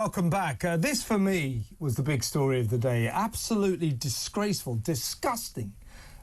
Welcome back. This, for me, was the big story of the day. Absolutely disgraceful, disgusting.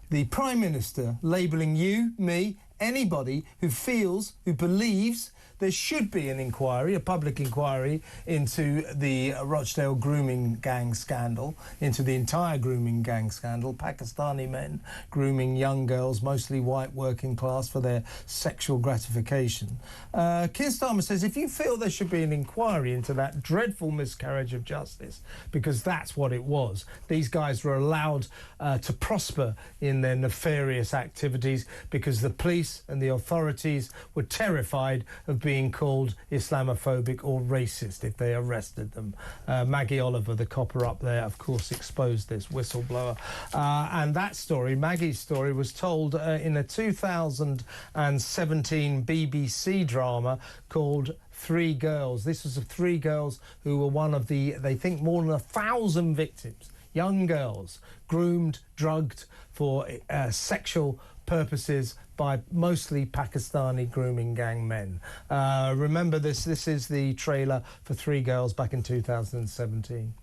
The Prime Minister labelling you, me, anybody who feels, who believes there should be an inquiry, a public inquiry into the Rochdale grooming gang scandal, into the entire grooming gang scandal, Pakistani men grooming young girls, mostly white working class, for their sexual gratification. Keir Starmer says if you feel there should be an inquiry into that dreadful miscarriage of justice, because that's what it was. These guys were allowed to prosper in their nefarious activities because the police and the authorities were terrified of being called Islamophobic or racist if they arrested them. Maggie Oliver, the copper up there, of course, exposed this whistleblower. And that story, Maggie's story, was told in a 2017 BBC drama called Three Girls. This was of three girls who were one of the, they think, more than 1,000 victims. Young girls groomed, drugged for sexual purposes by mostly Pakistani grooming gang men. Remember this is the trailer for Three Girls back in 2017.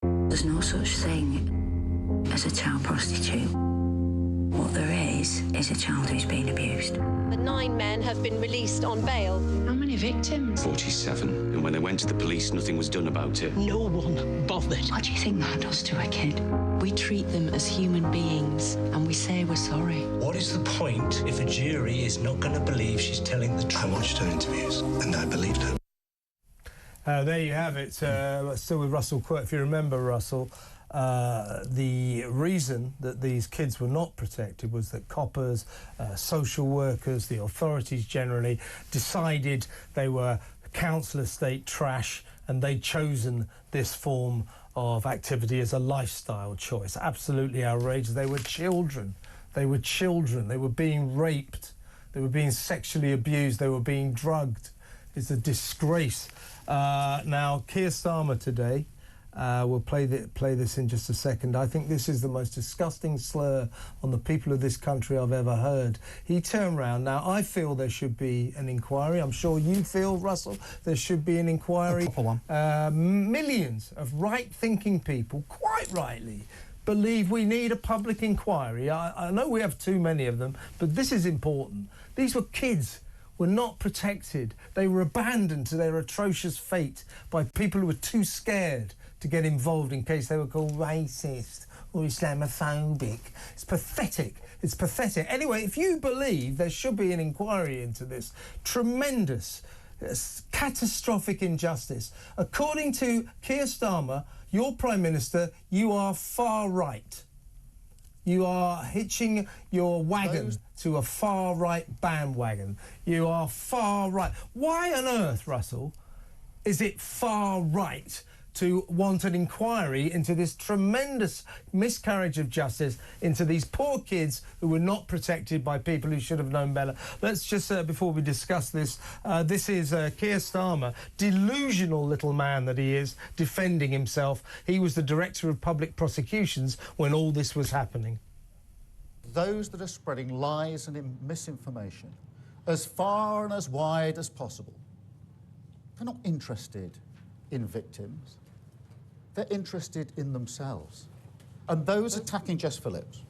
There's no such thing as a child prostitute. What there is a child who's been abused. The 9 men have been released on bail. How many victims? 47. And when they went to the police, nothing was done about it. No one bothered. What do you think that does to a kid? We treat them as human beings and we say we're sorry. What is the point if a jury is not going to believe she's telling the truth? I watched her interviews and I believed her. There you have it. Still with Russell Quirk. If you remember, Russell, the reason that these kids were not protected was that coppers, social workers, the authorities generally decided they were council estate trash and they'd chosen this form of activity as a lifestyle choice. Absolutely outrageous. They were children. They were children. They were being raped. They were being sexually abused. They were being drugged. It's a disgrace. Now, Keir Starmer today, we'll play this in just a second. I think this is the most disgusting slur on the people of this country I've ever heard. He turned round. Now, I feel there should be an inquiry. I'm sure you feel, Russell, there should be an inquiry. A proper one. Millions of right-thinking people, quite rightly, believe we need a public inquiry. I know we have too many of them, but this is important. These were kids. Were not protected. They were abandoned to their atrocious fate by people who were too scared to get involved in case they were called racist or Islamophobic. It's pathetic. It's pathetic. Anyway, if you believe there should be an inquiry into this tremendous, catastrophic injustice, according to Keir Starmer, your Prime Minister, you are far right. You are hitching your wagon to a far-right bandwagon. You are far right. Why on earth, Russell, is it far right to want an inquiry into this tremendous miscarriage of justice, into these poor kids who were not protected by people who should have known better? Let's just, before we discuss this, this is Keir Starmer, delusional little man that he is, defending himself. He was the Director of Public Prosecutions when all this was happening. Those that are spreading lies and misinformation as far and as wide as possible, they're not interested in victims. They're interested in themselves. And those attacking Jess Phillips,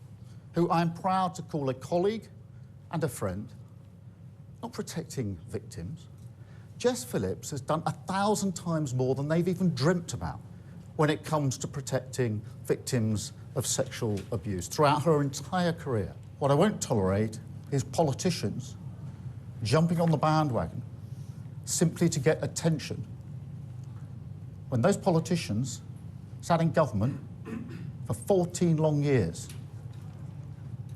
who I'm proud to call a colleague and a friend, not protecting victims. Jess Phillips has done 1,000 times more than they've even dreamt about when it comes to protecting victims of sexual abuse throughout her entire career. What I won't tolerate is politicians jumping on the bandwagon simply to get attention when those politicians sat in government for 14 long years,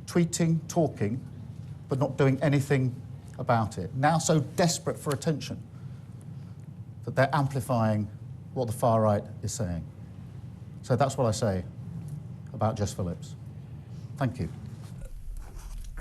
tweeting, talking, but not doing anything about it. Now so desperate for attention that they're amplifying what the far right is saying. So that's what I say about Jess Phillips. Thank you.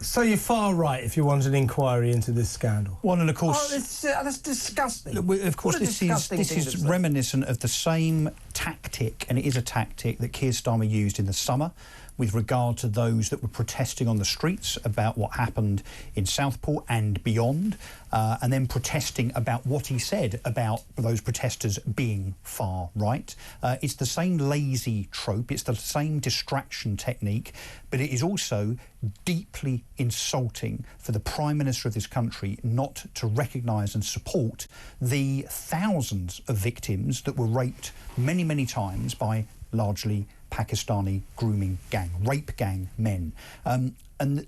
So you're far right if you want an inquiry into this scandal. Well, and of course... Oh, that's disgusting. Of course, this is reminiscent of the same tactic, and it is a tactic that Keir Starmer used in the summer with regard to those that were protesting on the streets about what happened in Southport and beyond, and then protesting about what he said about those protesters being far right. It's the same lazy trope, it's the same distraction technique, but it is also deeply insulting for the Prime Minister of this country not to recognise and support the thousands of victims that were raped many, many times by largely Pakistani grooming gang, rape gang men. And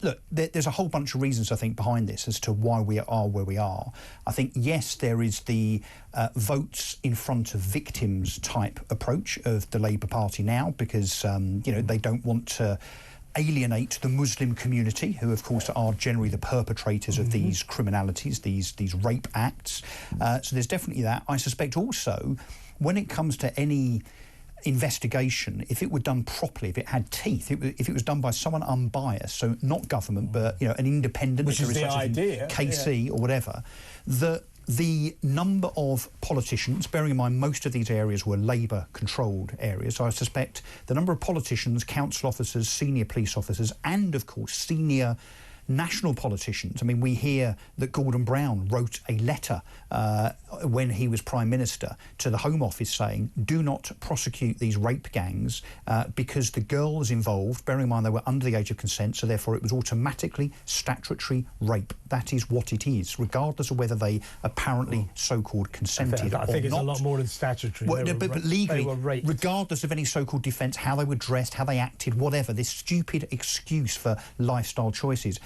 look, there's a whole bunch of reasons, I think, behind this as to why we are where we are. I think, yes, there is the votes in front of victims type approach of the Labour Party now because, you know, they don't want to alienate the Muslim community, who, of course, are generally the perpetrators of these criminalities, these rape acts. So there's definitely that. I suspect also, when it comes to any investigation, if it were done properly, if it had teeth, if it was done by someone unbiased, so not government, but, you know, an independent, which is the idea, KC or whatever, the number of politicians, bearing in mind most of these areas were Labour-controlled areas, so I suspect the number of politicians, council officers, senior police officers, and, of course, senior national politicians. I mean, we hear that Gordon Brown wrote a letter when he was Prime Minister to the Home Office saying, do not prosecute these rape gangs because the girls involved, bearing in mind they were under the age of consent, so therefore it was automatically statutory rape. That is what it is, regardless of whether they apparently so-called consented or not. I think it's a lot more than statutory. Well, but legally, they were raped. Regardless of any so-called defence, how they were dressed, how they acted, whatever, this stupid excuse for lifestyle choices.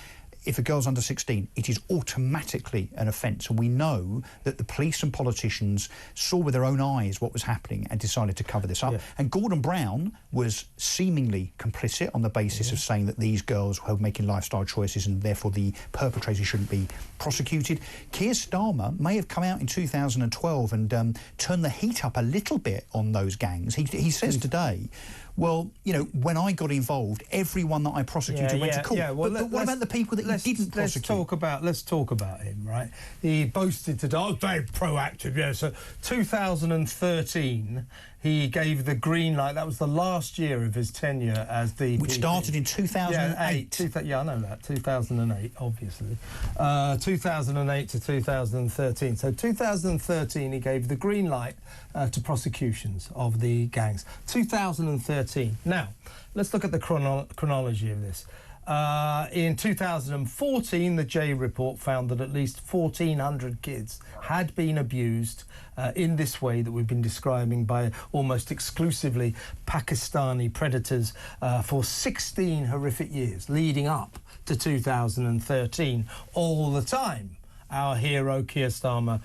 If a girl's under 16, it is automatically an offence. And we know that the police and politicians saw with their own eyes what was happening and decided to cover this up. Yeah. And Gordon Brown was seemingly complicit on the basis of saying that these girls were making lifestyle choices and therefore the perpetrators shouldn't be prosecuted. Keir Starmer may have come out in 2012 and turned the heat up a little bit on those gangs. He says today, well, you know, when I got involved, everyone that I prosecuted went to court. Yeah, well, but what about the people that you didn't prosecute? Let's talk about him, right? He boasted today, oh, very proactive, yeah. So 2013, he gave the green light. That was the last year of his tenure as the... Which started in 2008. Yeah, I know that. 2008, obviously. 2008 to 2013. So 2013, he gave the green light to prosecutions of the gangs. 2013. Now, let's look at the chronology of this. In 2014, the J report found that at least 1,400 kids had been abused in this way that we've been describing by almost exclusively Pakistani predators for 16 horrific years leading up to 2013. All the time, our hero, Keir Starmer,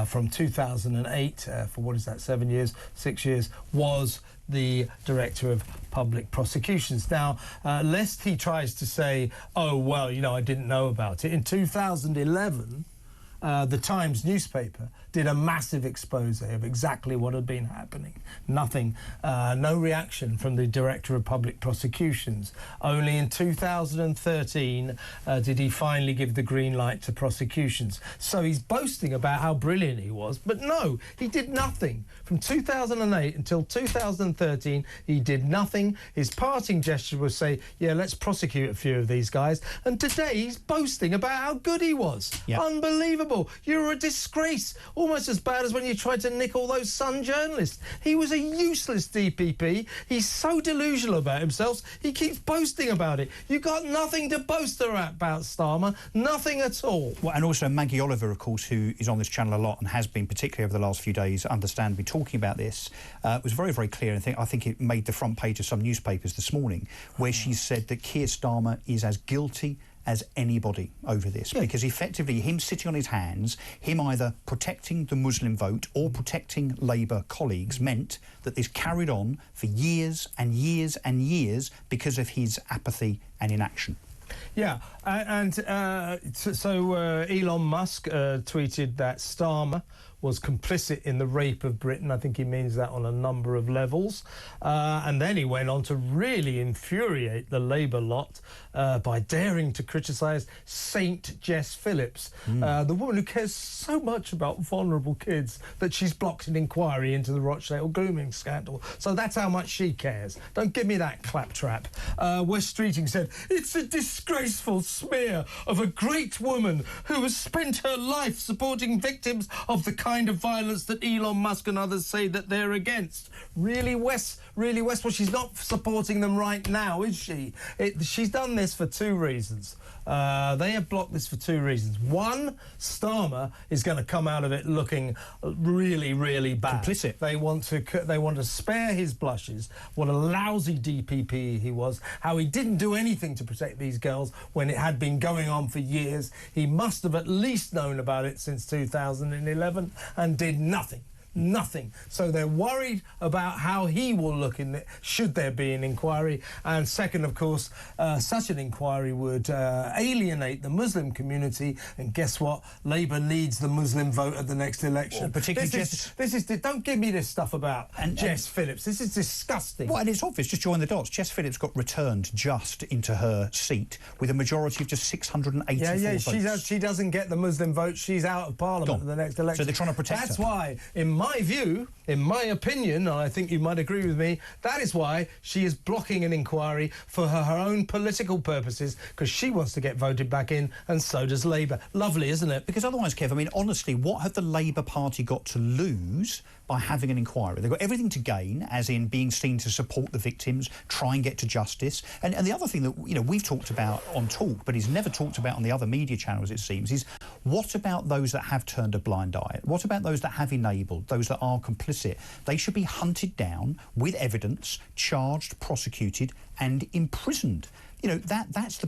from 2008, for what is that, 6 years, was the Director of Public Prosecutions. Now, lest he tries to say, oh, well, you know, I didn't know about it, in 2011, the Times newspaper did a massive expose of exactly what had been happening. Nothing, no reaction from the Director of Public Prosecutions. Only in 2013 did he finally give the green light to prosecutions. So he's boasting about how brilliant he was, but no, he did nothing. From 2008 until 2013, he did nothing. His parting gesture was say, yeah, let's prosecute a few of these guys. And today he's boasting about how good he was. Yep. Unbelievable. You're a disgrace. Almost as bad as when you tried to nick all those Sun journalists. He was a useless DPP. He's so delusional about himself, he keeps boasting about it. You've got nothing to boast about, Starmer. Nothing at all. Well, and also Maggie Oliver, of course, who is on this channel a lot and has been, particularly over the last few days, understandably talking about this, was very, very clear. And I think it made the front page of some newspapers this morning, where she said that Keir Starmer is as guilty as anybody over this, because effectively him sitting on his hands, him either protecting the Muslim vote or protecting Labour colleagues, meant that this carried on for years and years and years because of his apathy and inaction. Yeah, and so Elon Musk tweeted that Starmer was complicit in the rape of Britain. I think he means that on a number of levels. And then he went on to really infuriate the Labour lot by daring to criticise Saint Jess Phillips, the woman who cares so much about vulnerable kids that she's blocked an inquiry into the Rochdale grooming scandal. So that's how much she cares. Don't give me that claptrap. West Streeting said, it's a disgraceful smear of a great woman who has spent her life supporting victims of the kind of violence that Elon Musk and others say that they're against. Really, West? Really, West? Well, she's not supporting them right now, is she? She's done this for two reasons. They have blocked this for two reasons. One, Starmer is going to come out of it looking really, really bad. Complicit. They want to spare his blushes, what a lousy DPP he was, how he didn't do anything to protect these girls when it had been going on for years. He must have at least known about it since 2011 and did nothing. Nothing. So they're worried about how he will look in it, should there be an inquiry. And second, of course, such an inquiry would alienate the Muslim community. And guess what? Labour needs the Muslim vote at the next election. Well, particularly don't give me this stuff about Jess Phillips. This is disgusting. Well, and it's obvious. Just join the dots. Jess Phillips got returned just into her seat with a majority of just 684 votes. She doesn't get the Muslim vote. She's out of Parliament at the next election. So they're trying to protect her. That's why, in my view, in my opinion, and I think you might agree with me, that is why she is blocking an inquiry for her own political purposes, because she wants to get voted back in, and so does Labour. Lovely, isn't it? Because otherwise, Kev, I mean, honestly, what have the Labour Party got to lose by having an inquiry? They've got everything to gain, as in being seen to support the victims, try and get to justice. And the other thing that, you know, we've talked about on Talk, but is never talked about on the other media channels, it seems, is what about those that have turned a blind eye? What about those that have enabled, those that are complicit? They should be hunted down with evidence, charged, prosecuted and imprisoned. You know, that's the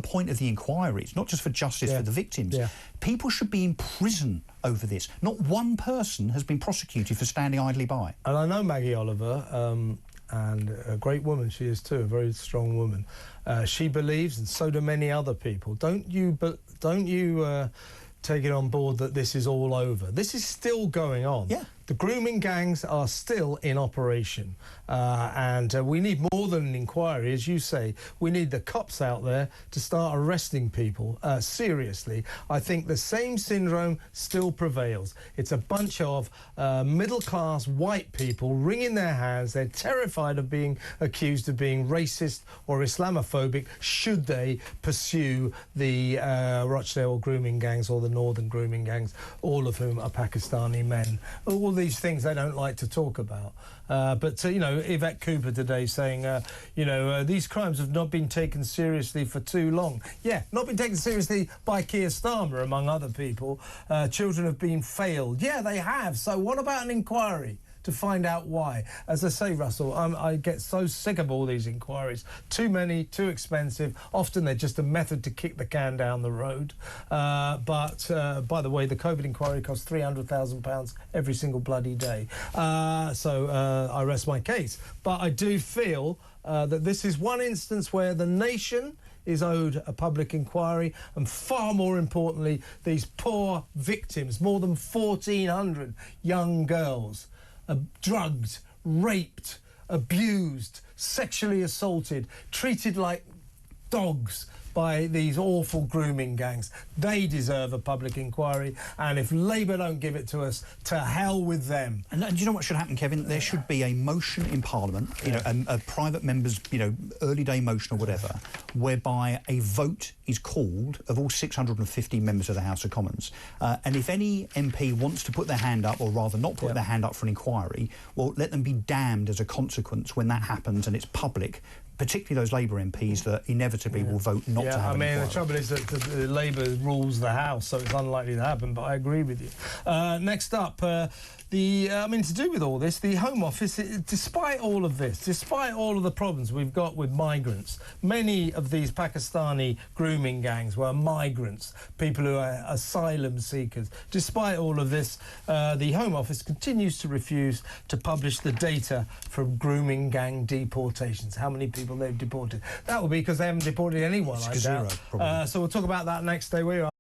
point of the inquiry. It's not just for justice for the victims. Yeah. People should be in prison over this. Not one person has been prosecuted for standing idly by. And I know Maggie Oliver, and a great woman she is too, a very strong woman. She believes, and so do many other people. Don't you take it on board that this is all over. This is still going on. Yeah. The grooming gangs are still in operation, and we need more than an inquiry, as you say. We need the cops out there to start arresting people seriously. I think the same syndrome still prevails. It's a bunch of middle-class white people wringing their hands. They're terrified of being accused of being racist or Islamophobic should they pursue the Rochdale grooming gangs or the northern grooming gangs, all of whom are Pakistani men. All these things they don't like to talk about. But you know, Yvette Cooper today saying, these crimes have not been taken seriously for too long. Yeah, not been taken seriously by Keir Starmer, among other people. Children have been failed. Yeah, they have. So what about an inquiry to find out why? As I say, Russell, I get so sick of all these inquiries. Too many, too expensive. Often they're just a method to kick the can down the road. But by the way, the COVID inquiry costs £300,000 every single bloody day. So I rest my case. But I do feel that this is one instance where the nation is owed a public inquiry, and far more importantly, these poor victims, more than 1,400 young girls, drugged, raped, abused, sexually assaulted, treated like dogs by these awful grooming gangs. They deserve a public inquiry, and if Labour don't give it to us, to hell with them. And do you know what should happen, Kevin? There should be a motion in Parliament, a private member's, early day motion or whatever, whereby a vote is called of all 650 members of the House of Commons. And if any MP wants to put their hand up, or rather not put their hand up for an inquiry, well, let them be damned as a consequence when that happens and it's public, particularly those Labour MPs that inevitably will vote not to have an inquiry. The trouble is that Labour rules the House, so it's unlikely to happen, but I agree with you. Next up, to do with all this, the Home Office, despite all of this, despite all of the problems we've got with migrants, many of these Pakistani grooming gangs were migrants, people who are asylum seekers. Despite all of this, the Home Office continues to refuse to publish the data from grooming gang deportations, how many people they've deported. That will be because they haven't deported anyone, I doubt. Zero, probably. So we'll talk about that next. Stay where you are.